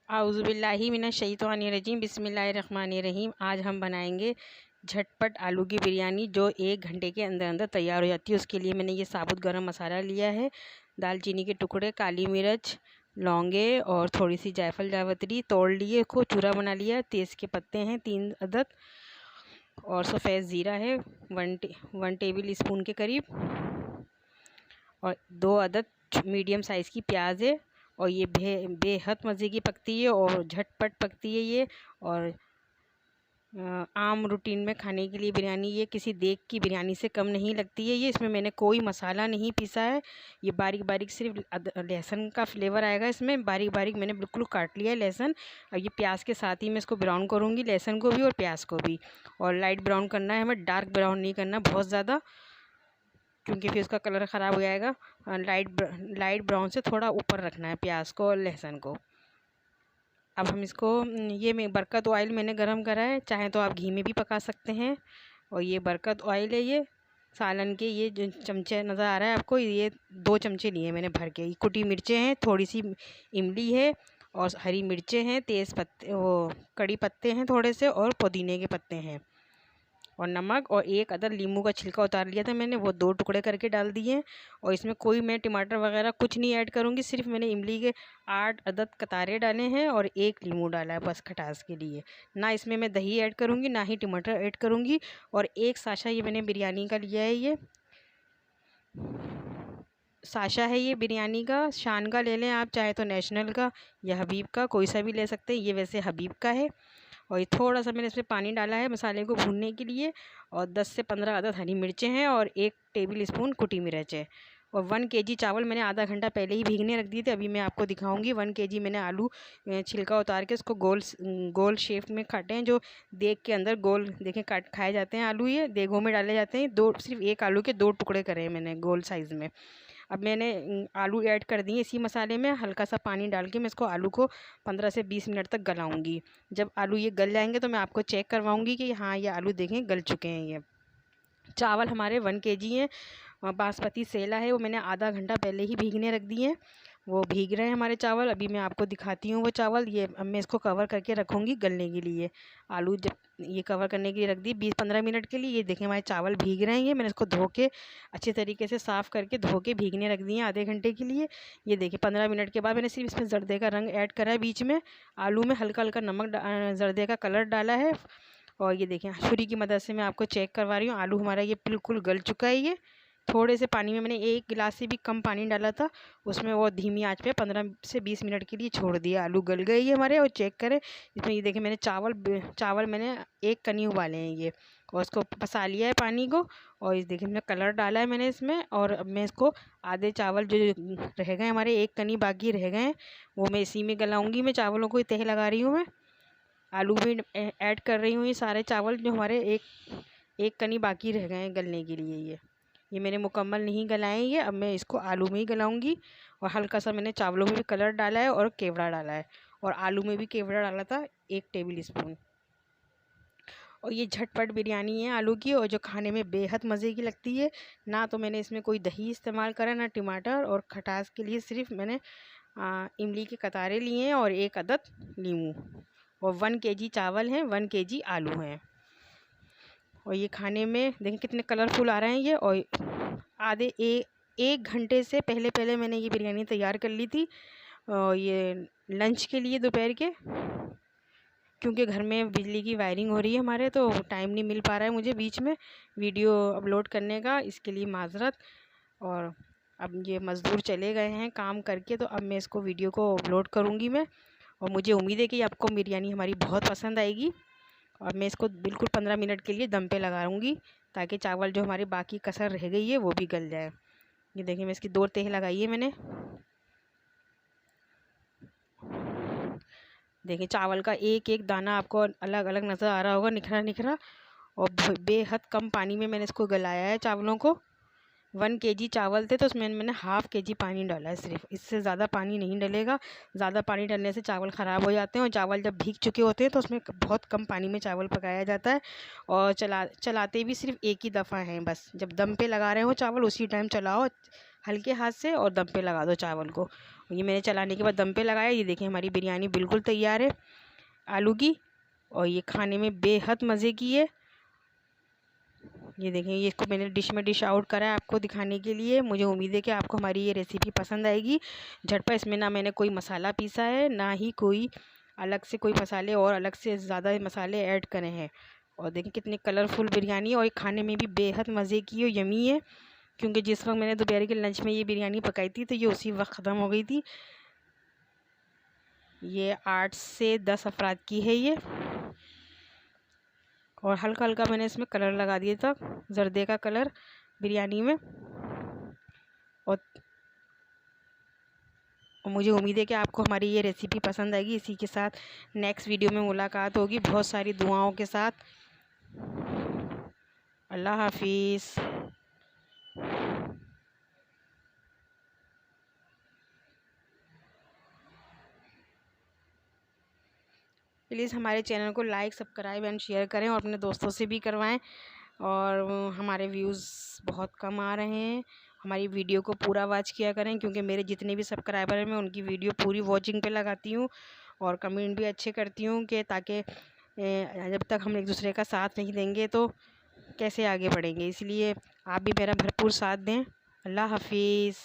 आउज़ुबिल्लाहि मिनश्शैतानिर्रजीम बिस्मिल्लाहिर्रहमानिर्रहीम। आज हम बनाएंगे झटपट आलू की बिरयानी जो 1 घंटे के अंदर अंदर तैयार हो जाती है। उसके लिए मैंने ये साबुत गरम मसाला लिया है, दालचीनी के टुकड़े, काली मिर्च, लौंगे और थोड़ी सी जायफल जावित्री तोड़ लिए, को चूरा बना लिया। तेज़ के पत्ते हैं 3 अदद और सफ़ेद ज़ीरा है 1 टेबल स्पून के करीब, और 2 अदद मीडियम साइज़ की प्याज है। और ये बेहद मज़े की पकती है और झटपट पकती है ये, और आम रूटीन में खाने के लिए बिरयानी ये किसी देग की बिरयानी से कम नहीं लगती है ये। इसमें मैंने कोई मसाला नहीं पीसा है, ये बारीक बारीक सिर्फ लहसुन का फ्लेवर आएगा इसमें। बारीक बारीक मैंने बिल्कुल काट लिया है लहसुन। अब ये प्याज के साथ ही मैं इसको ब्राउन करूँगी, लहसुन को भी और प्याज को भी। और लाइट ब्राउन करना है हमें, डार्क ब्राउन नहीं करना बहुत ज़्यादा, क्योंकि फिर उसका कलर ख़राब हो जाएगा। लाइट ब्राउन से थोड़ा ऊपर रखना है प्याज को और लहसुन को। अब हम इसको, ये मैं बरकत ऑयल मैंने गरम करा है, चाहे तो आप घी में भी पका सकते हैं। और ये बरकत ऑयल है, ये सालन के, ये जो चमचे नज़र आ रहा है आपको, ये 2 चमचे लिए मैंने भर के। ये कुटी मिर्चें हैं, थोड़ी सी इमली है और हरी मिर्चें हैं, तेज़ पत्ते, वो कड़ी पत्ते हैं थोड़े से, और पुदीने के पत्ते हैं, और नमक, और 1 अदद नींबू का छिलका उतार लिया था मैंने, वो 2 टुकड़े करके डाल दिए। और इसमें कोई मैं टमाटर वगैरह कुछ नहीं ऐड करूँगी, सिर्फ मैंने इमली के 8 अदद कतारे डाले हैं और 1 नींबू डाला है बस खटास के लिए। ना इसमें मैं दही ऐड करूँगी, ना ही टमाटर ऐड करूँगी। और 1 साशा ये मैंने बिरयानी का लिया है, ये साशा है ये बिरयानी का। शान का ले लें आप, चाहे तो नेशनल का या हबीब का, कोई सा भी ले सकते हैं। ये वैसे हबीब का है। और ये थोड़ा सा मैंने इसमें पानी डाला है मसाले को भूनने के लिए। और 10 से 15 अदद हरी मिर्चें हैं और 1 टेबल स्पून कुटी मिर्च है। और 1 केजी चावल मैंने आधा घंटा पहले ही भीगने रख दिए थे। अभी मैं आपको दिखाऊंगी। 1 केजी मैंने आलू छिलका उतार के उसको गोल शेप में काटे हैं, जो देग के अंदर गोल देखें काट खाए जाते हैं आलू, ये देगों में डाले जाते हैं। सिर्फ 1 आलू के 2 टुकड़े करे हैं मैंने गोल साइज़ में। अब मैंने आलू ऐड कर दिए इसी मसाले में, हल्का सा पानी डाल के मैं इसको आलू को 15 से 20 मिनट तक गलाऊंगी। जब आलू ये गल जाएंगे तो मैं आपको चेक करवाऊंगी कि हाँ ये आलू देखें गल चुके हैं। ये चावल हमारे 1 केजी हैं, बासमती सेला है, वो मैंने आधा घंटा पहले ही भीगने रख दिए हैं। वो भीग रहे हैं हमारे चावल। अभी मैं आपको दिखाती हूँ वो चावल। ये अब मैं इसको कवर करके रखूँगी गलने के लिए। आलू जब ये कवर करने के लिए रख दी 20-15 मिनट के लिए। ये देखें हमारे चावल भीग रहे हैं, ये मैंने इसको धो के अच्छे तरीके से साफ़ करके धो के भीगने रख दिए आधे घंटे के लिए। ये देखिए 15 मिनट के बाद मैंने सिर्फ इसमें जर्दे का रंग ऐड करा है बीच में। आलू में हल्का हल्का नमक जर्दे का कलर डाला है। और ये देखें छुरी की मदद से मैं आपको चेक करवा रही हूँ, आलू हमारा ये बिल्कुल गल चुका है। ये थोड़े से पानी में मैंने 1 गिलास से भी कम पानी डाला था उसमें, वो धीमी आंच पे 15 से 20 मिनट के लिए छोड़ दिया। आलू गल गए ये हमारे। और चेक करें इसमें, ये देखें मैंने चावल मैंने 1 कनी उबाले हैं ये, और उसको पसा लिया है पानी को। और इस देखें मैंने कलर डाला है मैंने इसमें। और अब मैं इसको आधे चावल जो रह गए हमारे, 1 कनी बाकी रह गए हैं, वो मैं इसी में गलाऊँगी। मैं चावलों को तह लगा रही हूँ मैं, आलू भी ऐड कर रही हूँ। ये सारे चावल जो हमारे एक कनी बाकी रह गए हैं गलने के लिए, ये मैंने मुकम्मल नहीं गलाए हैं ये। अब मैं इसको आलू में ही गलाऊंगी। और हल्का सा मैंने चावलों में भी कलर डाला है और केवड़ा डाला है, और आलू में भी केवड़ा डाला था 1 टेबल स्पून। और ये झटपट बिरयानी है आलू की, और जो खाने में बेहद मज़े की लगती है। ना तो मैंने इसमें कोई दही इस्तेमाल करा, ना टमाटर, और खटास के लिए सिर्फ मैंने इमली के कतारे लिए हैं और 1 अदद नींबू। और 1 केजी चावल हैं, 1 केजी आलू हैं। और ये खाने में देखें कितने कलरफुल आ रहे हैं ये। और आधे 1 घंटे से पहले मैंने ये बिरयानी तैयार कर ली थी, और ये लंच के लिए दोपहर के, क्योंकि घर में बिजली की वायरिंग हो रही है हमारे, तो टाइम नहीं मिल पा रहा है मुझे बीच में वीडियो अपलोड करने का, इसके लिए माज़रत। और अब ये मज़दूर चले गए हैं काम करके, तो अब मैं इसको वीडियो को अपलोड करूँगी मैं। और मुझे उम्मीद है कि आपको बिरयानी हमारी बहुत पसंद आएगी। और मैं इसको बिल्कुल 15 मिनट के लिए दम पे लगाऊंगी, ताकि चावल जो हमारी बाकी कसर रह गई है वो भी गल जाए। ये देखिए मैं इसकी 2 तह लगाई है मैंने। देखिए चावल का एक एक दाना आपको अलग अलग नज़र आ रहा होगा, निखरा निखरा। और बेहद कम पानी में मैंने इसको गलाया है चावलों को। 1 केजी चावल थे तो उसमें मैंने ½ केजी पानी डाला है सिर्फ, इससे ज़्यादा पानी नहीं डलेगा। ज़्यादा पानी डालने से चावल ख़राब हो जाते हैं, और चावल जब भीग चुके होते हैं तो उसमें बहुत कम पानी में चावल पकाया जाता है। और चलाते भी सिर्फ एक ही दफ़ा हैं बस, जब दम पे लगा रहे हो चावल उसी टाइम चलाओ, हल्के हाथ से और दम पे लगा दो चावल को। ये मैंने चलाने के बाद दम पे लगाया। ये देखिए हमारी बिरयानी बिल्कुल तैयार है आलू की, और ये खाने में बेहद मज़े की है। ये देखें, ये इसको मैंने डिश आउट करा है आपको दिखाने के लिए। मुझे उम्मीद है कि आपको हमारी ये रेसिपी पसंद आएगी। झटपट, इसमें ना मैंने कोई मसाला पीसा है, ना ही कोई अलग से कोई मसाले और अलग से ज़्यादा मसाले ऐड करे हैं। और देखिए कितनी कलरफुल बिरयानी है, और ये खाने में भी बेहद मज़े की और यमी है। क्योंकि जिस वक्त मैंने दोपहर के लंच में ये बिरयानी पकाई थी तो ये उसी वक्त ख़त्म हो गई थी। ये 8 से 10 अफराद की है ये। और हल्का हल्का मैंने इसमें कलर लगा दिया था, जर्दे का कलर बिरयानी में। और मुझे उम्मीद है कि आपको हमारी ये रेसिपी पसंद आएगी। इसी के साथ नेक्स्ट वीडियो में मुलाकात होगी, बहुत सारी दुआओं के साथ। अल्लाह हाफिज़। प्लीज़ हमारे चैनल को लाइक, सब्सक्राइब एंड शेयर करें, और अपने दोस्तों से भी करवाएं। और हमारे व्यूज़ बहुत कम आ रहे हैं। हमारी वीडियो को पूरा वॉच किया करें, क्योंकि मेरे जितने भी सब्सक्राइबर हैं मैं उनकी वीडियो पूरी वॉचिंग पे लगाती हूँ, और कमेंट भी अच्छे करती हूँ कि ताकि जब तक हम एक दूसरे का साथ नहीं देंगे तो कैसे आगे बढ़ेंगे। इसलिए आप भी मेरा भरपूर साथ दें। अल्लाह हाफिज़।